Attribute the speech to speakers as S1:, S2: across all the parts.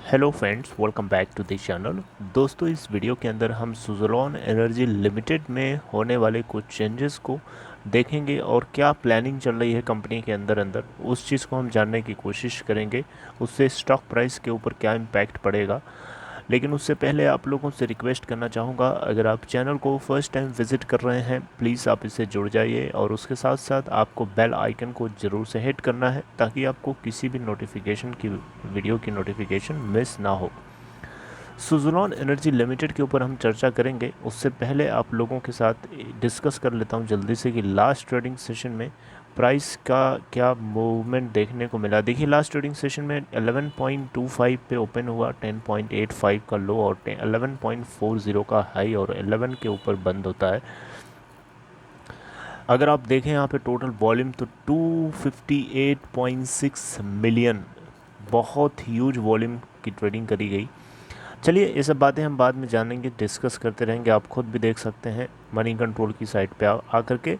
S1: Hello friends, welcome back to this channel. दोस्तों, इस video के अंदर हम सुज़लोन एनर्जी लिमिटेड में होने वाले कुछ चेंजेस को देखेंगे और क्या प्लानिंग चल रही है कंपनी के अंदर अंदर उस चीज़ को हम जानने की कोशिश करेंगे। उससे स्टॉक प्राइस के ऊपर क्या इम्पैक्ट पड़ेगा। लेकिन उससे पहले आप लोगों से रिक्वेस्ट करना चाहूँगा, अगर आप चैनल को फर्स्ट टाइम विज़िट कर रहे हैं प्लीज़ आप इससे जुड़ जाइए और उसके साथ साथ आपको बेल आइकन को ज़रूर से हिट करना है ताकि आपको किसी भी नोटिफिकेशन की वीडियो की नोटिफिकेशन मिस ना हो। सुज़लोन एनर्जी लिमिटेड के ऊपर हम चर्चा करेंगे, उससे पहले आप लोगों के साथ डिस्कस कर लेता हूं जल्दी से कि लास्ट ट्रेडिंग सेशन में प्राइस का क्या मूवमेंट देखने को मिला। देखिए, लास्ट ट्रेडिंग सेशन में 11.25 पे ओपन हुआ, 10.85 का लो और 11.40 का हाई और 11 के ऊपर बंद होता है। अगर आप देखें यहाँ पे टोटल वॉल्यूम तो 258.6 मिलियन, बहुत ह्यूज वॉल्यूम की ट्रेडिंग करी गई। चलिए, ये सब बातें हम बाद में जानेंगे, डिस्कस करते रहेंगे। आप खुद भी देख सकते हैं मनी कंट्रोल की साइट पे आकर के।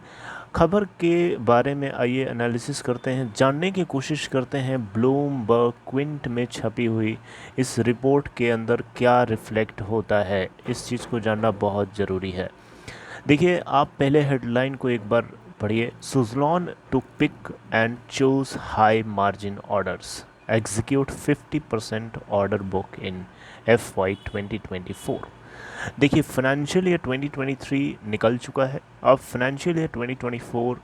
S1: खबर के बारे में आइए एनालिसिस करते हैं, जानने की कोशिश करते हैं ब्लूमबर्ग क्विंट में छपी हुई इस रिपोर्ट के अंदर क्या रिफ्लेक्ट होता है। इस चीज़ को जानना बहुत ज़रूरी है। देखिए, आप पहले हेडलाइन को एक बार पढ़िए। Suzlon to pick and choose high margin orders, execute 50% order book in FY 2024। देखिए, फाइनेंशियल ईयर 2023 निकल चुका है, अब फाइनेंशियल ईयर 2024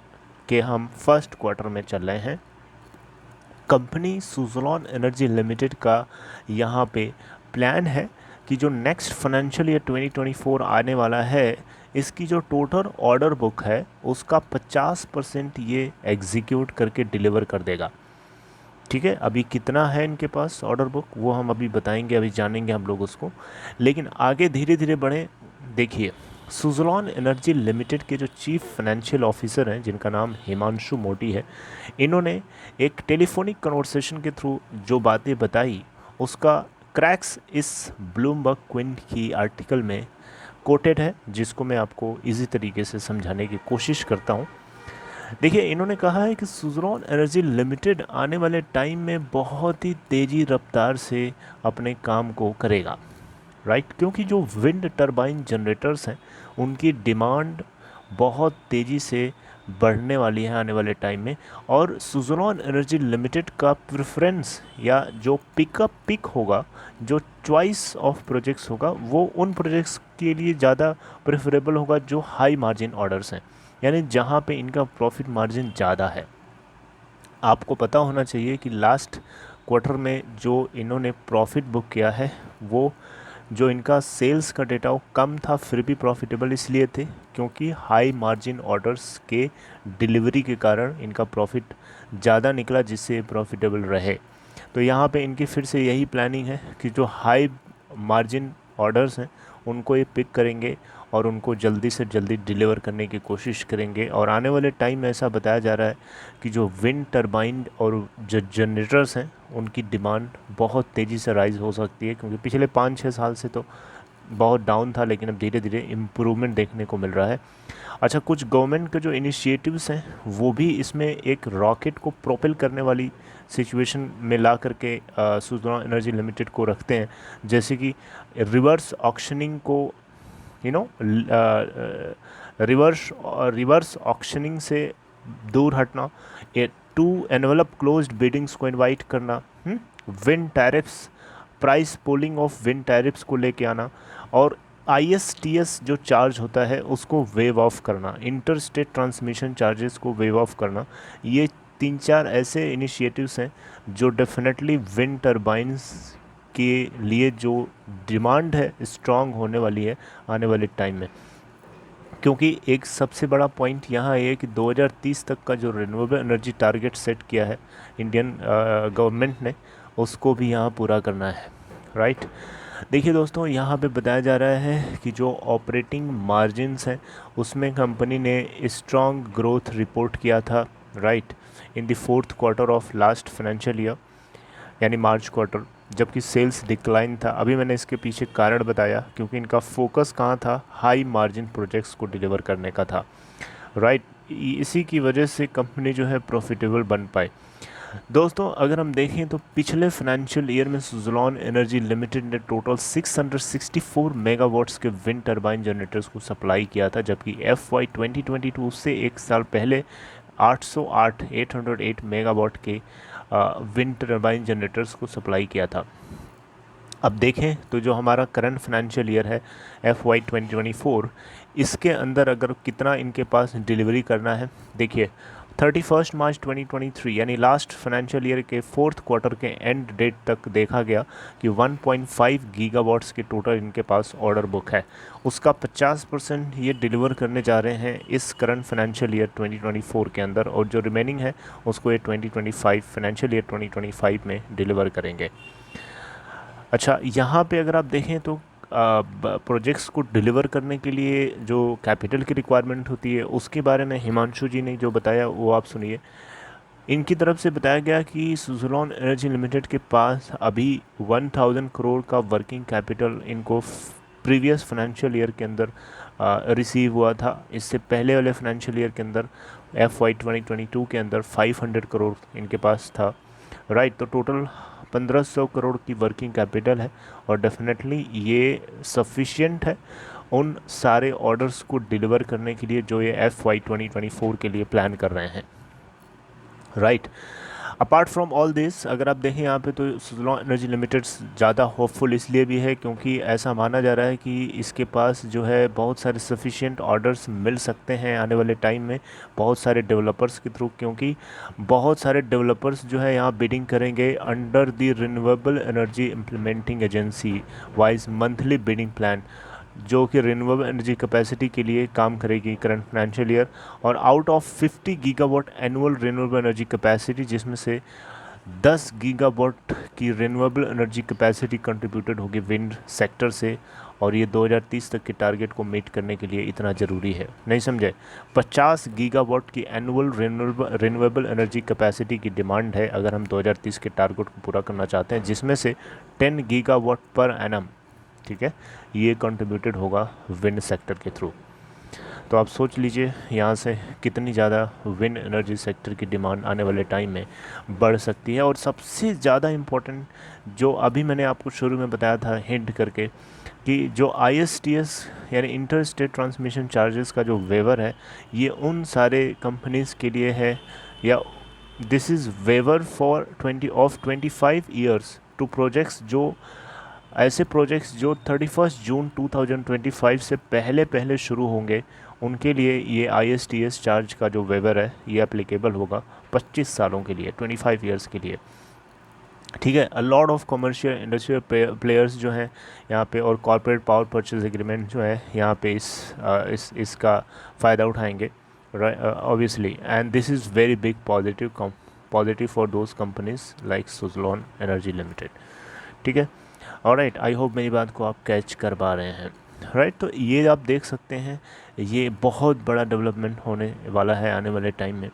S1: के हम फर्स्ट क्वार्टर में चल रहे हैं। कंपनी सुज़लोन एनर्जी लिमिटेड का यहाँ पे प्लान है कि जो नेक्स्ट फाइनेंशियल ईयर 2024 आने वाला है, इसकी जो टोटल ऑर्डर बुक है उसका 50% ये एग्जीक्यूट करके डिलीवर कर देगा। ठीक है, अभी कितना है इनके पास ऑर्डर बुक वो हम अभी बताएंगे, अभी जानेंगे हम लोग उसको। लेकिन आगे धीरे धीरे बढ़ें। देखिए, सुज़लोन एनर्जी लिमिटेड के जो चीफ फाइनेंशियल ऑफिसर हैं जिनका नाम हिमांशु मोटी है, इन्होंने एक टेलीफोनिक कन्वर्सेशन के थ्रू जो बातें बताई उसका क्रैक्स इस ब्लूमबर्ग क्विंट की आर्टिकल में कोटेड है, जिसको मैं आपको इजी तरीके से समझाने की कोशिश करता हूँ। देखिए, इन्होंने कहा है कि सुज़लोन एनर्जी लिमिटेड आने वाले टाइम में बहुत ही तेज़ी रफ्तार से अपने काम को करेगा, राइट। क्योंकि जो विंड टरबाइन जनरेटर्स हैं उनकी डिमांड बहुत तेज़ी से बढ़ने वाली है आने वाले टाइम में। और सुज़लोन एनर्जी लिमिटेड का प्रेफरेंस या जो पिक होगा, जो चॉइस ऑफ प्रोजेक्ट्स होगा, वो उन प्रोजेक्ट्स के लिए ज़्यादा प्रेफरेबल होगा जो हाई मार्जिन ऑर्डर्स हैं, यानी जहाँ पे इनका प्रॉफिट मार्जिन ज़्यादा है। आपको पता होना चाहिए कि लास्ट क्वार्टर में जो इन्होंने प्रॉफिट बुक किया है, वो जो इनका सेल्स का डेटा वो कम था, फिर भी प्रॉफिटेबल इसलिए थे क्योंकि हाई मार्जिन ऑर्डर्स के डिलीवरी के कारण इनका प्रॉफिट ज़्यादा निकला, जिससे प्रॉफिटेबल रहे। तो यहाँ पे इनकी फिर से यही प्लानिंग है कि जो हाई मार्जिन ऑर्डर्स हैं उनको ये पिक करेंगे और उनको जल्दी से जल्दी डिलीवर करने की कोशिश करेंगे। और आने वाले टाइम में ऐसा बताया जा रहा है कि जो विंड टरबाइन और जो जनरेटर्स हैं उनकी डिमांड बहुत तेज़ी से राइज़ हो सकती है, क्योंकि पिछले 5-6 साल से तो बहुत डाउन था, लेकिन अब धीरे धीरे इम्प्रूवमेंट देखने को मिल रहा है। अच्छा, कुछ गवर्नमेंट के जो इनिशिएटिव्स हैं वो भी इसमें एक रॉकेट को प्रोपेल करने वाली सिचुएशन में ला करके सुज़लोन एनर्जी लिमिटेड को रखते हैं, जैसे कि रिवर्स ऑक्शनिंग को, यू नो, रिवर्स ऑक्शनिंग से दूर हटना, ए टू एनवलप क्लोज्ड बिडिंग्स को इनवाइट करना, wind tariffs, price polling of wind tariffs को लेके आना, और ISTS जो चार्ज होता है उसको वेव ऑफ करना, इंटर स्टेट ट्रांसमिशन चार्जेस को वेव ऑफ करना। ये 3-4 ऐसे इनिशिएटिव्स हैं जो डेफिनेटली विंड टरबाइंस के लिए जो डिमांड है स्ट्रांग होने वाली है आने वाले टाइम में। क्योंकि एक सबसे बड़ा पॉइंट यहाँ है कि 2030 तक का जो रिन्यूएबल एनर्जी टारगेट सेट किया है इंडियन गवर्नमेंट ने, उसको भी यहाँ पूरा करना है, राइट। देखिए दोस्तों, यहाँ पे बताया जा रहा है कि जो ऑपरेटिंग मार्जिन्स हैं उसमें कंपनी ने स्ट्रॉन्ग ग्रोथ रिपोर्ट किया था, right, in the fourth quarter of last financial year, यानी मार्च क्वार्टर, जबकि सेल्स डिक्लाइन था। अभी मैंने इसके पीछे कारण बताया, क्योंकि इनका फोकस कहाँ था, हाई मार्जिन प्रोजेक्ट्स को डिलीवर करने का था, राइट। इसी की वजह से कंपनी जो है प्रॉफिटेबल बन पाए। दोस्तों अगर हम देखें तो पिछले फाइनेंशियल ईयर में सुज़लॉन एनर्जी लिमिटेड ने टोटल 664 मेगावाट्स के विंड टरबाइन जनरेटर्स को सप्लाई किया था, जबकि FY 2022 से एक साल पहले 808 मेगावाट के विंड टरबाइन जनरेटर्स को सप्लाई किया था। अब देखें तो जो हमारा करंट फाइनेंशियल ईयर है FY 2024, इसके अंदर अगर कितना इनके पास डिलीवरी करना है, देखिए 31 मार्च 2023 यानी लास्ट फाइनेंशियल ईयर के फोर्थ क्वार्टर के एंड डेट तक देखा गया कि 1.5 गीगावाट्स के टोटल इनके पास ऑर्डर बुक है। उसका 50% ये डिलीवर करने जा रहे हैं इस करंट फाइनेंशियल ईयर 2024 के अंदर, और जो रिमेनिंग है उसको ये 2025 फाइनेंशियल ईयर 2025 में डिलीवर करेंगे। अच्छा, यहाँ पे अगर आप देखें तो प्रोजेक्ट्स को डिलीवर करने के लिए जो कैपिटल की रिक्वायरमेंट होती है उसके बारे में हिमांशु जी ने जो बताया वो आप सुनिए। इनकी तरफ से बताया गया कि सुज़लॉन एनर्जी लिमिटेड के पास अभी 1000 करोड़ का वर्किंग कैपिटल इनको प्रीवियस फाइनेंशियल ईयर के अंदर रिसीव हुआ था। इससे पहले वाले फाइनेंशियल ईयर के अंदर FY 2022 के अंदर 500 करोड़ इनके पास था, राइट। तो टोटल 1500 करोड़ की वर्किंग कैपिटल है, और डेफिनेटली ये सफिशिएंट है उन सारे ऑर्डर्स को डिलीवर करने के लिए जो ये FY 2024 के लिए प्लान कर रहे हैं, right. Apart from all this अगर आप देखें यहाँ पे तो सुज़लॉन एनर्जी लिमिटेड ज़्यादा होपफुल इसलिए भी है क्योंकि ऐसा माना जा रहा है कि इसके पास जो है बहुत सारे सफिशिएंट ऑर्डर्स मिल सकते हैं आने वाले टाइम में बहुत सारे डेवलपर्स के थ्रू, क्योंकि बहुत सारे डेवलपर्स जो है यहाँ बिडिंग करेंगे under the renewable energy implementing agency wise monthly bidding plan, जो कि रिन्यूएबल एनर्जी कैपेसिटी के लिए काम करेगी करंट फाइनेंशियल ईयर। और out of 50 gigawatt annual renewable energy capacity, जिसमें से 10 गीगावाट की रिन्यूएबल एनर्जी कैपेसिटी कंट्रीब्यूटेड होगी विंड सेक्टर से, और ये 2030 तक के टारगेट को मीट करने के लिए इतना ज़रूरी है, नहीं समझे। 50 गीगावाट की एनुअल रिन्यूएबल एनर्जी कैपेसिटी की डिमांड है अगर हम 2030 के टारगेट को पूरा करना चाहते हैं, जिसमें से 10 गीगावाट पर एनम, ठीक है, ये कंट्रीब्यूटेड होगा विंड सेक्टर के थ्रू। तो आप सोच लीजिए यहाँ से कितनी ज़्यादा विंड एनर्जी सेक्टर की डिमांड आने वाले टाइम में बढ़ सकती है। और सबसे ज़्यादा इम्पोर्टेंट जो अभी मैंने आपको शुरू में बताया था हिंट करके कि जो ISTS यानी इंटर स्टेट ट्रांसमिशन चार्जेस का जो वेवर है, ये उन सारे कंपनीज़ के लिए है, या this is waiver for 25 years to projects, जो ऐसे प्रोजेक्ट्स जो 31 जून 2025 से पहले शुरू होंगे, उनके लिए ये ISTS चार्ज का जो वेवर है ये एप्लीकेबल होगा 25 सालों के लिए, 25 ईयर्स के लिए, ठीक है। A lot of commercial industrial players जो हैं यहाँ पे, और कॉर्पोरेट पावर परचेज एग्रीमेंट जो है यहाँ पे इसका फ़ायदा उठाएंगे, obviously. And this is very big positive for those companies like Suzlon energy limited, ठीक है। ऑलराइट, आई होप मेरी बात को आप कैच कर पा रहे हैं, राइट। तो ये आप देख सकते हैं ये बहुत बड़ा डेवलपमेंट होने वाला है आने वाले टाइम में।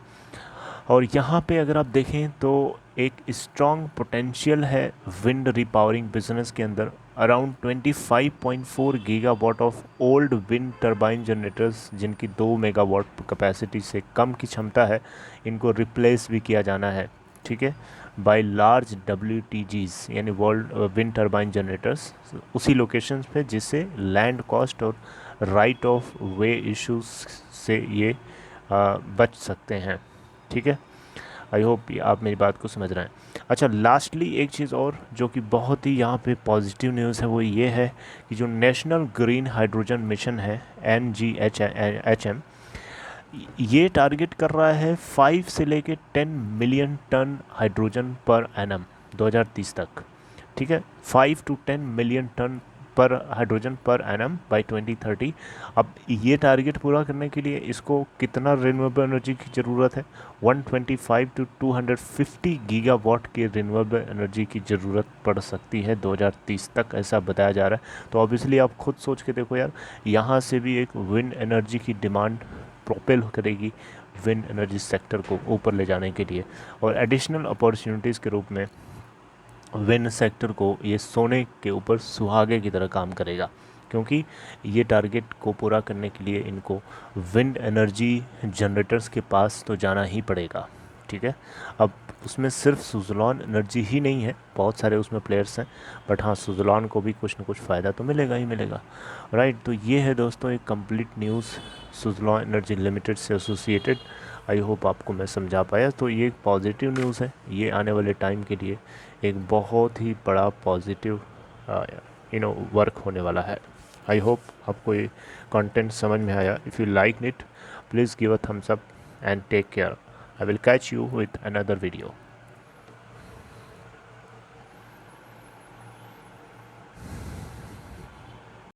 S1: और यहाँ पे अगर आप देखें तो एक स्ट्रॉन्ग पोटेंशियल है विंड रिपावरिंग बिजनेस के अंदर। Around 25.4 gigawatt of old wind turbine generators जिनकी 2 मेगावाट कैपेसिटी से कम की क्षमता है, इनको रिप्लेस भी किया जाना है, ठीक है, बाय लार्ज WTGs यानी वर्ल्ड विंड टरबाइन जनरेटर्स उसी लोकेशंस पे, जिससे लैंड कॉस्ट और राइट ऑफ वे इश्यूज से ये बच सकते हैं, ठीक है। आई होप आप मेरी बात को समझ रहे हैं। अच्छा, लास्टली एक चीज़ और जो कि बहुत ही यहाँ पे पॉजिटिव न्यूज़ है वो ये है कि जो नेशनल ग्रीन हाइड्रोजन मिशन है NGHM, ये टारगेट कर रहा है 5 से लेके 10 million ton hydrogen per annum 2030 तक, ठीक है। 5 to 10 million ton per hydrogen per annum by 2030। अब ये टारगेट पूरा करने के लिए इसको कितना रिन्यूएबल एनर्जी की ज़रूरत है? 125 to 250 गीगावाट की रिन्यूएबल एनर्जी की ज़रूरत पड़ सकती है 2030 तक, ऐसा बताया जा रहा है। तो ऑब्वियसली आप खुद सोच के देखो यार, यहाँ से भी एक विंड एनर्जी की डिमांड प्रोपेल करेगी विंड एनर्जी सेक्टर को ऊपर ले जाने के लिए, और एडिशनल अपॉर्चुनिटीज़ के रूप में विंड सेक्टर को ये सोने के ऊपर सुहागे की तरह काम करेगा, क्योंकि ये टारगेट को पूरा करने के लिए इनको विंड एनर्जी जनरेटर्स के पास तो जाना ही पड़ेगा, ठीक है। अब उसमें सिर्फ सुज़लॉन एनर्जी ही नहीं है, बहुत सारे उसमें प्लेयर्स हैं, बट हाँ सुज़लॉन को भी कुछ ना कुछ फ़ायदा तो मिलेगा ही मिलेगा, राइट। तो ये है दोस्तों एक complete news Suzlon energy limited से एसोसिएटेड। आई होप आपको मैं समझा पाया। तो ये एक पॉजिटिव न्यूज़ है, ये आने वाले टाइम के लिए एक बहुत ही बड़ा पॉजिटिव वर्क होने वाला है। आई होप आपको ये कंटेंट समझ में आया। If you like it, please give a thumbs up and take care. I will catch you with another video.